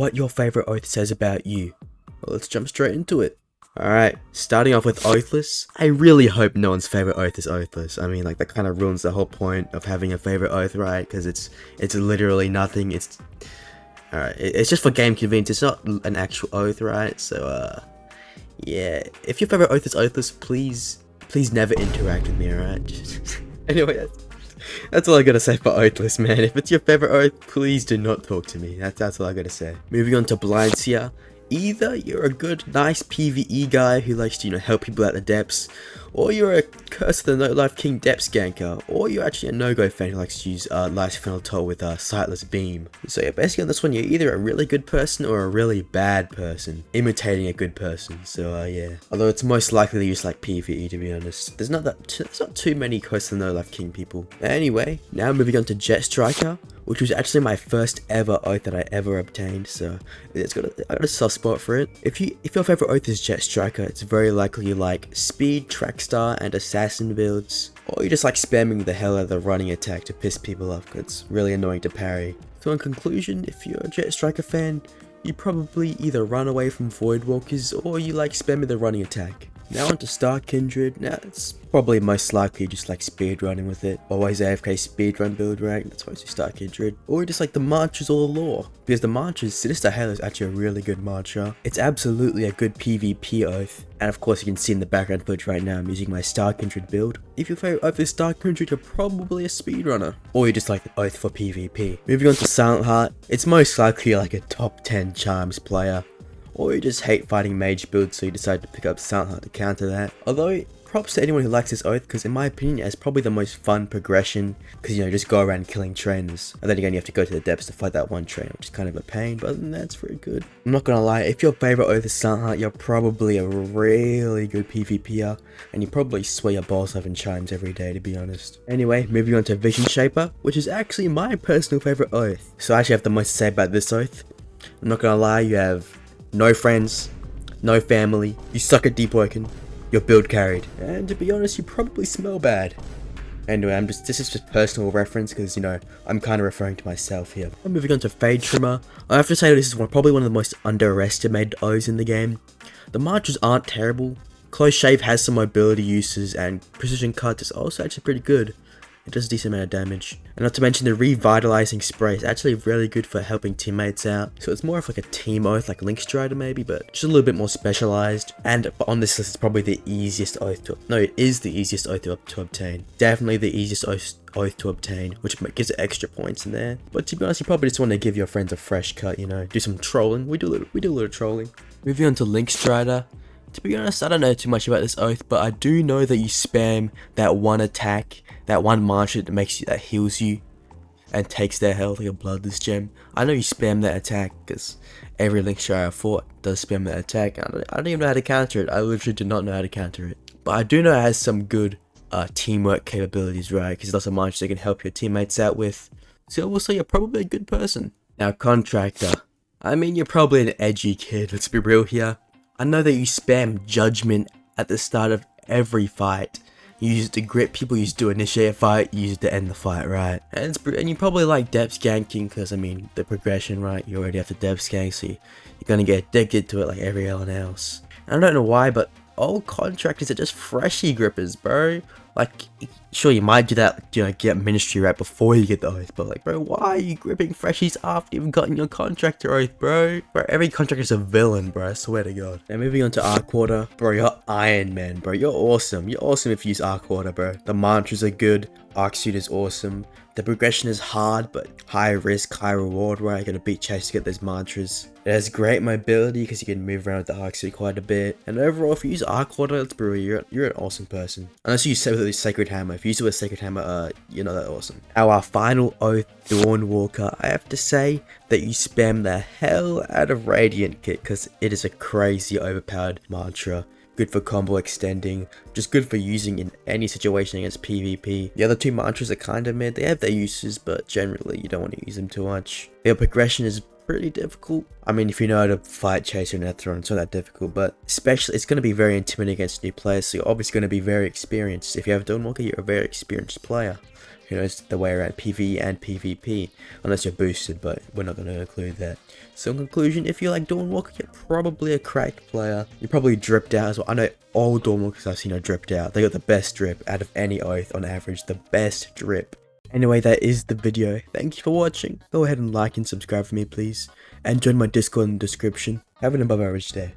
what your favorite oath says about you. Well, let's jump straight into it. Alright, starting off with Oathless. I really hope no one's favorite oath is Oathless. I mean, like, that kind of ruins the whole point of having a favorite oath, right? Because it's literally nothing. Alright, it's just for game convenience. It's not an actual oath, right? So, yeah. If your favorite oath is Oathless, please never interact with me, alright? Anyway, that's all I gotta say for Oathless, man. If it's your favorite oath, please do not talk to me. That's all I gotta say. Moving on to Blindseer. Either you're a good, nice PvE guy who likes to, help people out the depths, or you're a Curse of the No Life King depths ganker, or you're actually a no-go fan who likes to use Life's Final Toll with Sightless Beam. So yeah, basically on this one, you're either a really good person or a really bad person, imitating a good person. So yeah, although it's most likely to use like PvE, to be honest. There's not too many Curse of the No Life King people. Anyway, now moving on to Jet Striker, which was actually my first ever oath that I ever obtained, so I got a soft spot for it. If your favorite oath is Jet Striker, it's very likely you like Speed, Trackstar, and Assassin builds, or you just like spamming the hell out of the running attack to piss people off because it's really annoying to parry. So in conclusion, if you're a Jet Striker fan, you probably either run away from Voidwalkers or you like spamming the running attack. Now onto Star Kindred. Now it's probably most likely just like speedrunning with it. Always AFK speedrun build rank, that's why I say Star Kindred. Or just like the Mantras or the Lore. Because the Mantras, Sinister Halo is actually a really good mantra. It's absolutely a good PvP oath. And of course you can see in the background footage right now I'm using my Star Kindred build. If your favorite oath is Star Kindred, you're probably a speedrunner. Or you just like the oath for PvP. Moving on to Silent Heart. It's most likely like a top 10 charms player. Or you just hate fighting mage builds, so you decide to pick up Silent Heart to counter that. Although, props to anyone who likes this oath, because in my opinion it has probably the most fun progression, because just go around killing trainers. And then again you have to go to the depths to fight that one trainer, which is kind of a pain, but other than that it's very good. I'm not gonna lie, if your favorite oath is Silent Heart, you're probably a really good PvPer, and you probably swear your balls off in chimes every day, to be honest. Anyway, moving on to Vision Shaper, which is actually my personal favorite oath. So I actually have the most to say about this oath. I'm not gonna lie, you have no friends, no family, you suck at deep working, you're build carried, and to be honest, you probably smell bad. Anyway, this is just personal reference because, I'm kind of referring to myself here. I'm moving on to Fade Trimmer. I have to say this is probably one of the most underestimated O's in the game. The mantras aren't terrible. Close Shave has some mobility uses, and Precision Cut is also actually pretty good. It does a decent amount of damage. And not to mention the Revitalizing Spray is actually really good for helping teammates out. So it's more of like a team oath, like Link Strider maybe, but just a little bit more specialized. And on this list, it's probably the easiest oath to... No, it is the easiest oath to obtain. Definitely the easiest oath to obtain, which gives it extra points in there. But to be honest, you probably just want to give your friends a fresh cut, do some trolling. We do a little trolling. Moving on to Link Strider. To be honest, I don't know too much about this oath, but I do know that you spam that one attack, that one mantra that heals you and takes their health like a Bloodless Gem. I know you spam that attack because every Link Strider I fought does spam that attack. I don't even know how to counter it. I literally do not know how to counter it. But I do know it has some good teamwork capabilities, right? Because there's lots of mantras that can help your teammates out with. So we'll say you're probably a good person. Now, Contractor. I mean, you're probably an edgy kid, let's be real here. I know that you spam Judgment at the start of every fight. You use it to grip people, you use it to initiate a fight, you use it to end the fight, right? And you probably like depth ganking because, the progression, right? You already have the depth gank, so you're gonna get addicted to it like everyone else. And I don't know why, but all contractors are just freshy grippers, bro. Like, sure, you might do that, get Ministry right before you get the oath, but bro, why are you gripping freshies after you've gotten your contractor oath, bro? Bro, every contractor's a villain, bro, I swear to God. Now, moving on to Arc Water, bro, you're Iron Man, bro, you're awesome. You're awesome if you use Arc Water, bro. The mantras are good, Arc Suit is awesome. The progression is hard, but high risk, high reward, right? You're gonna beat Chase to get those mantras. It has great mobility because you can move around with the Arc Suit quite a bit. And overall, if you use Arc Water, bro, you're an awesome person. Unless you use it with Sacred Hammer. If you use it with Sacred Hammer, you're not that awesome. Our final oath, Dawnwalker. I have to say that you spam the hell out of Radiant Kit because it is a crazy overpowered mantra. Good for combo extending, just good for using in any situation against PvP. The other two mantras are kind of mid, they have their uses, but generally you don't want to use them too much. Their progression is pretty difficult. I mean, if you know how to fight Chaser and Netherron, it's not that difficult, but especially it's going to be very intimidating against new players, so you're obviously going to be very experienced. If you have Dawnwalker, you're a very experienced player who knows the way around PvE and PvP, unless you're boosted, but we're not going to include that. So in conclusion, if you like Dawnwalker, you're probably a cracked player. You're probably dripped out as well. I know all Dawnwalkers I've seen are dripped out. They got the best drip out of any oath on average, the best drip. Anyway, that is the video. Thank you for watching. Go ahead and like and subscribe for me, please. And join my Discord in the description. Have an above average day.